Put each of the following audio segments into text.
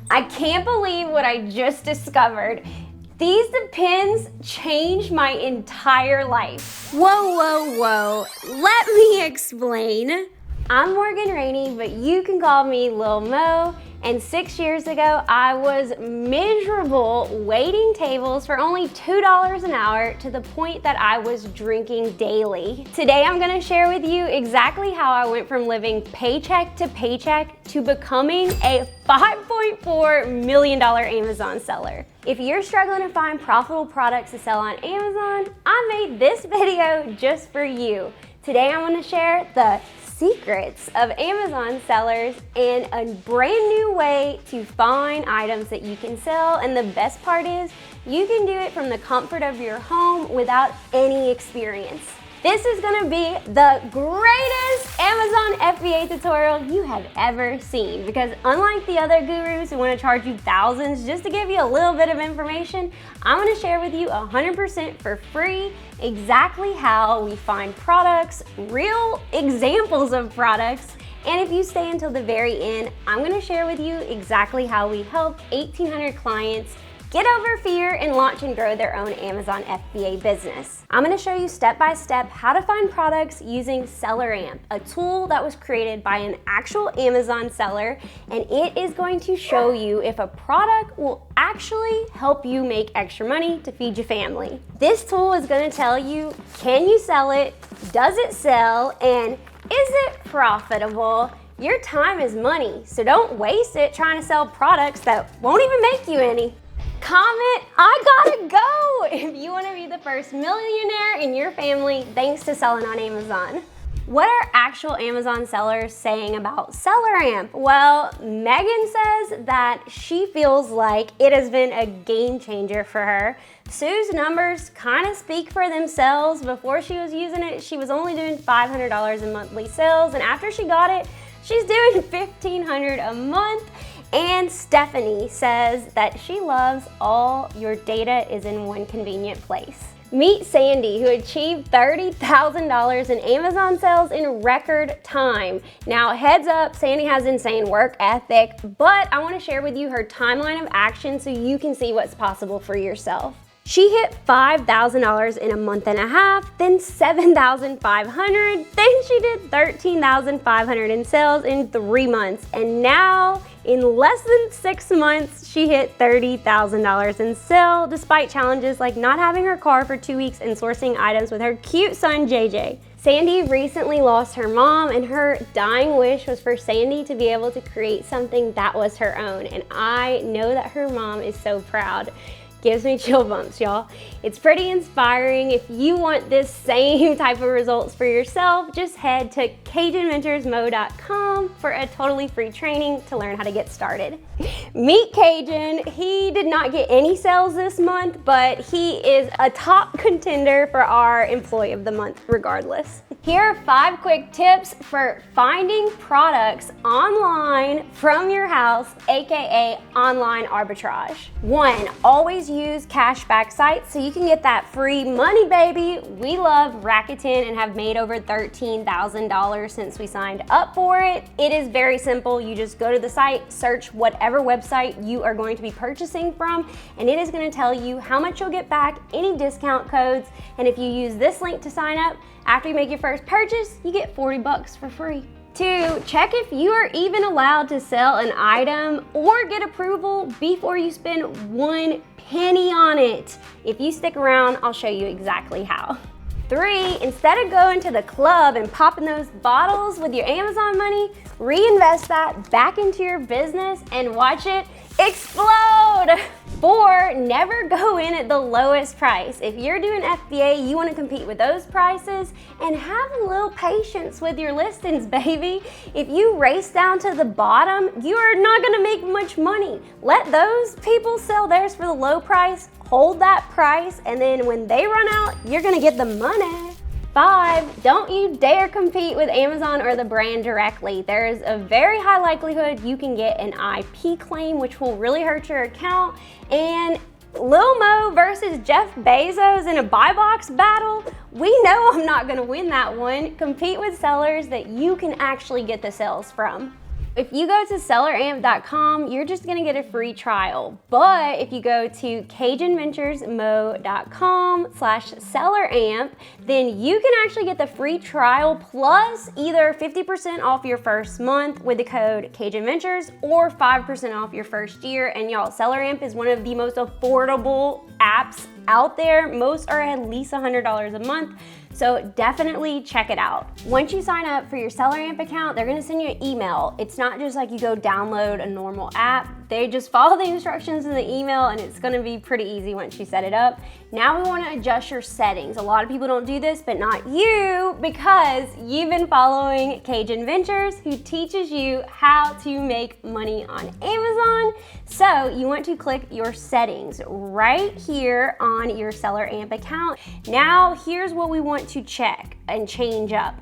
I can't believe what I just discovered. These pins changed my entire life. Whoa. Let me explain. I'm Morgan Rainey, but you can call me Lil Mo. And 6 years ago, I was miserable waiting tables for only $2 an hour to the point that I was drinking daily. Today, I'm gonna share with you exactly how I went from living paycheck to paycheck to becoming a $5.4 million Amazon seller. If you're struggling to find profitable products to sell on Amazon, I made this video just for you. Today, I'm gonna share the secrets of Amazon sellers and a brand new way to find items that you can sell. And the best part is you can do it from the comfort of your home without any experience. This is gonna be the greatest Amazon FBA tutorial you have ever seen, because unlike the other gurus who wanna charge you thousands just to give you a little bit of information, I'm gonna share with you 100% for free exactly how we find products, real examples of products, and if you stay until the very end, I'm gonna share with you exactly how we help 1,800 clients get over fear and launch and grow their own Amazon FBA business. I'm gonna show you step-by-step how to find products using SellerAmp, a tool that was created by an actual Amazon seller, and it is going to show you if a product will actually help you make extra money to feed your family. This tool is gonna tell you, can you sell it, does it sell, and is it profitable? Your time is money, so don't waste it trying to sell products that won't even make you any. Comment, I gotta go, if you wanna be the first millionaire in your family thanks to selling on Amazon. What are actual Amazon sellers saying about SellerAmp? Well, Megan says that she feels like it has been a game changer for her. Sue's numbers kind of speak for themselves. Before she was using it, she was only doing $500 in monthly sales, and after she got it, she's doing $1,500 a month. And Stephanie says that she loves all your data is in one convenient place. Meet Sandy, who achieved $30,000 in Amazon sales in record time. Now, heads up, Sandy has insane work ethic, but I want to share with you her timeline of action so you can see what's possible for yourself. She hit $5,000 in a month and a half, then $7,500, then she did $13,500 in sales in 3 months, and now in less than 6 months, she hit $30,000 in sales, despite challenges like not having her car for 2 weeks and sourcing items with her cute son, JJ. Sandy recently lost her mom, and her dying wish was for Sandy to be able to create something that was her own, and I know that her mom is so proud. Gives me chill bumps, y'all. It's pretty inspiring. If you want this same type of results for yourself, just head to CajunMentorsMo.com for a totally free training to learn how to get started. Meet Cajun. He did not get any sales this month, but he is a top contender for our Employee of the Month regardless. Here are 5 quick tips for finding products online from your house, aka online arbitrage. 1, always use cashback sites so you can get that free money, baby. We love Rakuten and have made over $13,000 since we signed up for it. It is very simple. You just go to the site, search whatever website you are going to be purchasing from, and it is going to tell you how much you'll get back, any discount codes, and if you use this link to sign up, after you make your first purchase, you get $40 for free. 2, check if you are even allowed to sell an item or get approval before you spend 1 penny on it. If you stick around, I'll show you exactly how. 3, instead of going to the club and popping those bottles with your Amazon money, reinvest that back into your business and watch it explode. 4, never go in at the lowest price. If you're doing FBA, you want to compete with those prices, and have a little patience with your listings, baby. If you race down to the bottom, you are not going to make much money. Let those people sell theirs for the low price, hold that price, and then when they run out, you're going to get the money. 5, don't you dare compete with Amazon or the brand directly. There is a very high likelihood you can get an IP claim, which will really hurt your account. And Lil Mo versus Jeff Bezos in a buy box battle, we know I'm not gonna win that one. Compete with sellers that you can actually get the sales from. If you go to selleramp.com, you're just gonna get a free trial. But if you go to CajunVenturesMo.com/selleramp, then you can actually get the free trial plus either 50% off your first month with the code CajunVentures or 5% off your first year. And y'all, SellerAmp is one of the most affordable apps out there. Most are at least $100 a month. So definitely check it out. Once you sign up for your SellerAmp account, they're gonna send you an email. It's not just like you go download a normal app. They just follow the instructions in the email and it's gonna be pretty easy once you set it up. Now we wanna adjust your settings. A lot of people don't do this, but not you, because you've been following Cajun Ventures, who teaches you how to make money on Amazon. So you want to click your settings right here on your SellerAmp account. Now here's what we want to check and change up.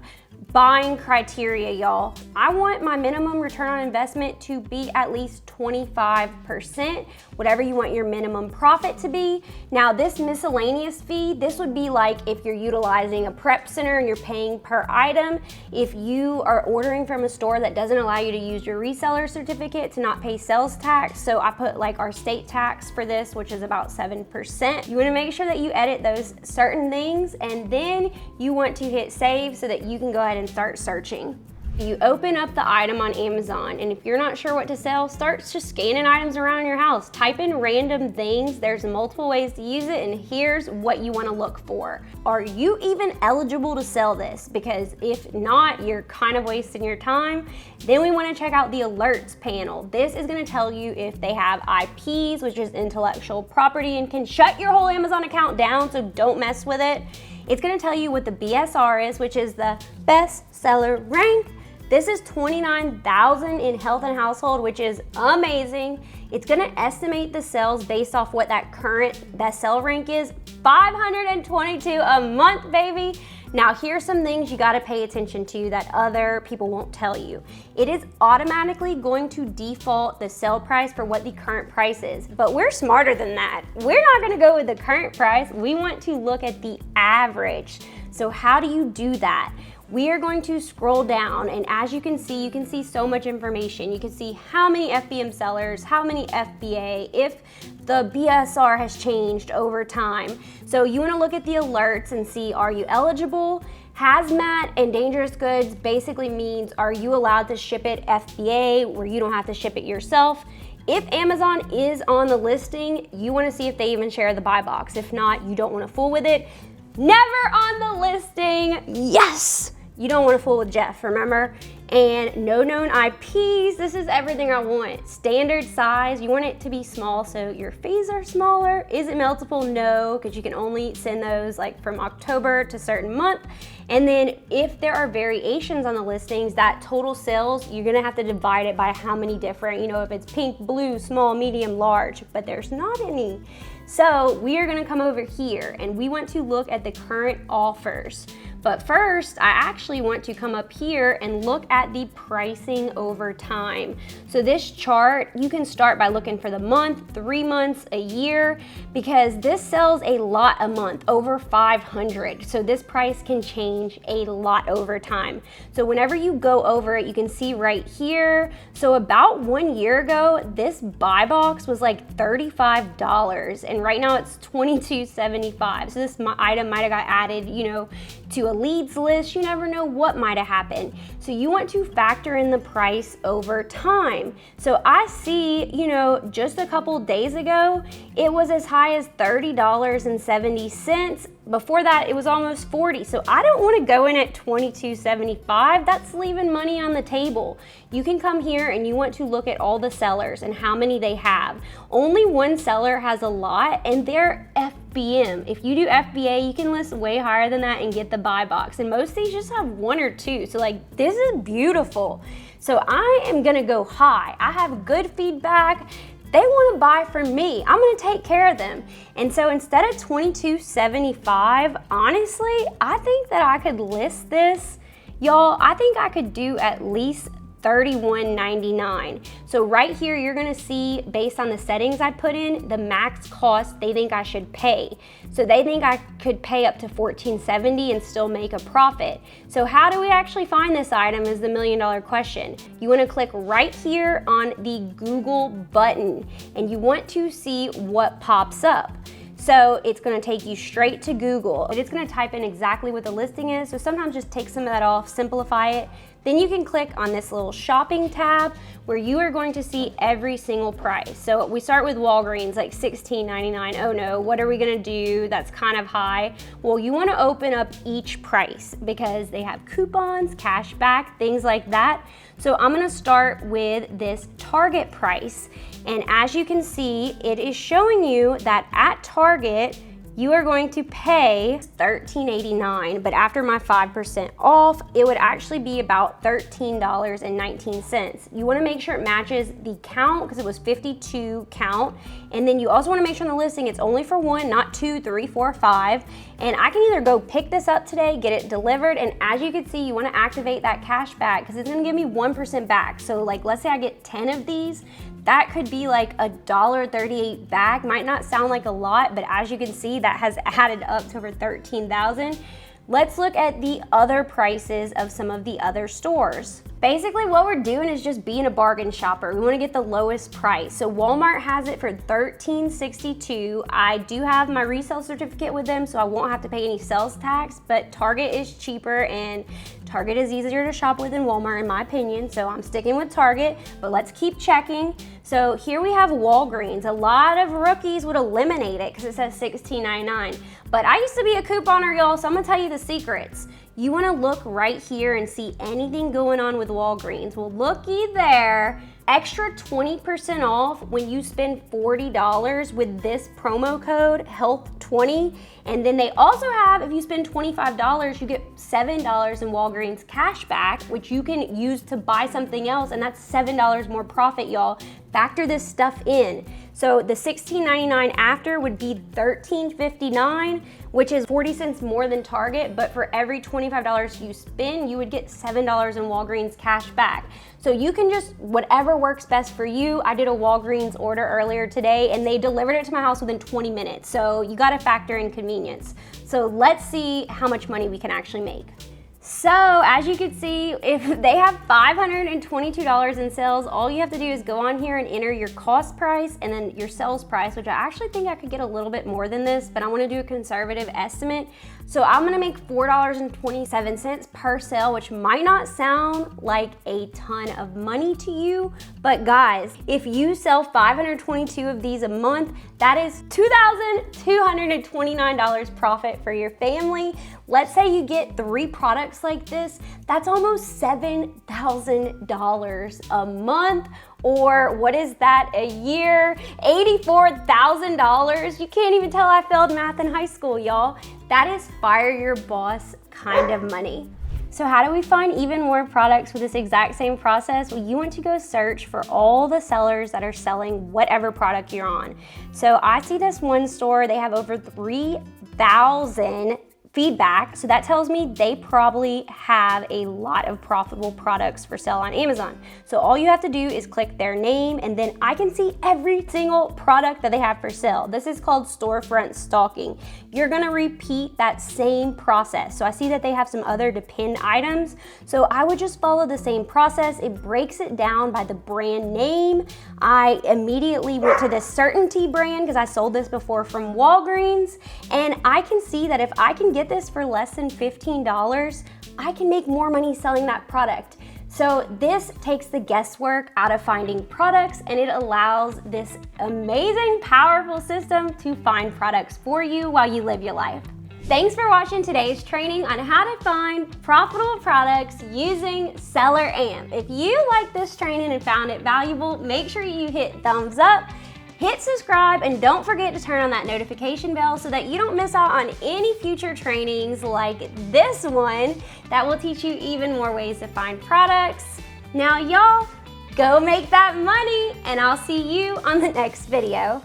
Buying criteria, y'all. I want my minimum return on investment to be at least 25%, whatever you want your minimum profit to be. Now this miscellaneous fee, this would be like if you're utilizing a prep center and you're paying per item. If you are ordering from a store that doesn't allow you to use your reseller certificate to not pay sales tax, so I put like our state tax for this, which is about 7%. You wanna make sure that you edit those certain things, and then you want to hit save so that you can go ahead and start searching. You open up the item on Amazon, and if you're not sure what to sell, start just scanning items around your house. Type in random things. There's multiple ways to use it, and here's what you want to look for. Are you even eligible to sell this? Because if not, you're kind of wasting your time. Then we want to check out the alerts panel. This is going to tell you if they have IPs, which is intellectual property, and can shut your whole Amazon account down, so don't mess with it. It's gonna tell you what the BSR is, which is the best seller rank. This is 29,000 in health and household, which is amazing. It's gonna estimate the sales based off what that current best seller rank is, 522 a month, baby. Now here's some things you gotta pay attention to that other people won't tell you. It is automatically going to default the sale price for what the current price is, but we're smarter than that. We're not gonna go with the current price. We want to look at the average. So how do you do that? We are going to scroll down, and as you can see so much information. You can see how many FBM sellers, how many FBA, if the BSR has changed over time. So you wanna look at the alerts and see, are you eligible? Hazmat and dangerous goods basically means, are you allowed to ship it FBA where you don't have to ship it yourself? If Amazon is on the listing, you wanna see if they even share the buy box. If not, you don't wanna fool with it. Never on the listing, yes! You don't want to fool with Jeff, remember? And no known IPs, this is everything I want. Standard size, you want it to be small so your fees are smaller. Is it multiple? No, because you can only send those like from October to certain month. And then if there are variations on the listings, that total sales, you're gonna have to divide it by how many different, if it's pink, blue, small, medium, large, but there's not any. So we are gonna come over here and we want to look at the current offers. But first, I actually want to come up here and look at the pricing over time. So this chart, you can start by looking for the month, 3 months, a year, because this sells a lot a month, over 500. So this price can change a lot over time. So whenever you go over it, you can see right here. So about 1 year ago, this buy box was like $35, and right now it's $22.75. So this item might have got added, to a leads list. You never know what might have happened. So you want to factor in the price over time. So I see, just a couple days ago, it was as high as $30.70. Before that, it was almost 40. So I don't want to go in at $22.75. That's leaving money on the table. You can come here and you want to look at all the sellers and how many they have. Only one seller has a lot, and they're FBM. If you do FBA, you can list way higher than that and get the buy box. And most of these just have 1 or 2. So like, this is beautiful. So I am gonna go high. I have good feedback. They want to buy from me. I'm gonna take care of them. And so instead of $22.75, honestly, I think that I could list this. Y'all, I think I could do at least $31.99. So right here, you're gonna see, based on the settings I put in, the max cost they think I should pay. So they think I could pay up to $14.70 and still make a profit. So how do we actually find this item is the million-dollar question. You wanna click right here on the Google button, and you want to see what pops up. So it's gonna take you straight to Google. It's gonna type in exactly what the listing is, so sometimes just take some of that off, simplify it. Then you can click on this little shopping tab where you are going to see every single price. So we start with Walgreens, like $16.99. Oh no, what are we gonna do? That's kind of high. Well, you wanna open up each price because they have coupons, cash back, things like that. So I'm gonna start with this Target price. And as you can see, it is showing you that at Target, you are going to pay $13.89, but after my 5% off, it would actually be about $13.19. You wanna make sure it matches the count because it was 52 count. And then you also wanna make sure on the listing it's only for 1, not 2, 3, 4, 5. And I can either go pick this up today, get it delivered, and as you can see, you wanna activate that cash back because it's gonna give me 1% back. So like, let's say I get 10 of these, that could be like $1.38 back. Might not sound like a lot, but as you can see, that has added up to over 13,000. Let's look at the other prices of some of the other stores. Basically, what we're doing is just being a bargain shopper. We wanna get the lowest price. So Walmart has it for $13.62. I do have my resale certificate with them, so I won't have to pay any sales tax, but Target is cheaper and Target is easier to shop with than Walmart in my opinion, so I'm sticking with Target, but let's keep checking. So here we have Walgreens. A lot of rookies would eliminate it because it says $16.99. But I used to be a couponer, y'all, so I'm gonna tell you the secrets. You wanna look right here and see anything going on with Walgreens. Well, looky there. Extra 20% off when you spend $40 with this promo code HEALTH20. And then they also have, if you spend $25, you get $7 in Walgreens cash back, which you can use to buy something else, and that's $7 more profit, y'all. Factor this stuff in. So the $16.99 after would be $13.59, which is 40 cents more than Target, but for every $25 you spend, you would get $7 in Walgreens cash back. So you can just, whatever works best for you. I did a Walgreens order earlier today and they delivered it to my house within 20 minutes. So you gotta factor in convenience. So let's see how much money we can actually make. So as you can see, if they have $522 in sales, all you have to do is go on here and enter your cost price and then your sales price, which I actually think I could get a little bit more than this, but I wanna do a conservative estimate. So I'm gonna make $4.27 per sale, which might not sound like a ton of money to you, but guys, if you sell 522 of these a month, that is $2,229 profit for your family. Let's say you get 3 products like this, that's almost $7,000 a month, or what is that a year? $84,000. You can't even tell I failed math in high school, y'all. That is fire your boss kind of money. So how do we find even more products with this exact same process? Well, you want to go search for all the sellers that are selling whatever product you're on. So I see this one store, they have over 3,000 feedback. So that tells me they probably have a lot of profitable products for sale on Amazon. So all you have to do is click their name and then I can see every single product that they have for sale. This is called storefront stalking. You're gonna repeat that same process. So I see that they have some other depend items. So I would just follow the same process. It breaks it down by the brand name. I immediately went to this Certainty brand because I sold this before from Walgreens. And I can see that if I can get this for less than $15, I can make more money selling that product. So this takes the guesswork out of finding products and it allows this amazing, powerful system to find products for you while you live your life. Thanks for watching today's training on how to find profitable products using Seller Amp. If you like this training and found it valuable, make sure you hit thumbs up. Hit subscribe and don't forget to turn on that notification bell so that you don't miss out on any future trainings like this one that will teach you even more ways to find products. Now y'all, go make that money and I'll see you on the next video.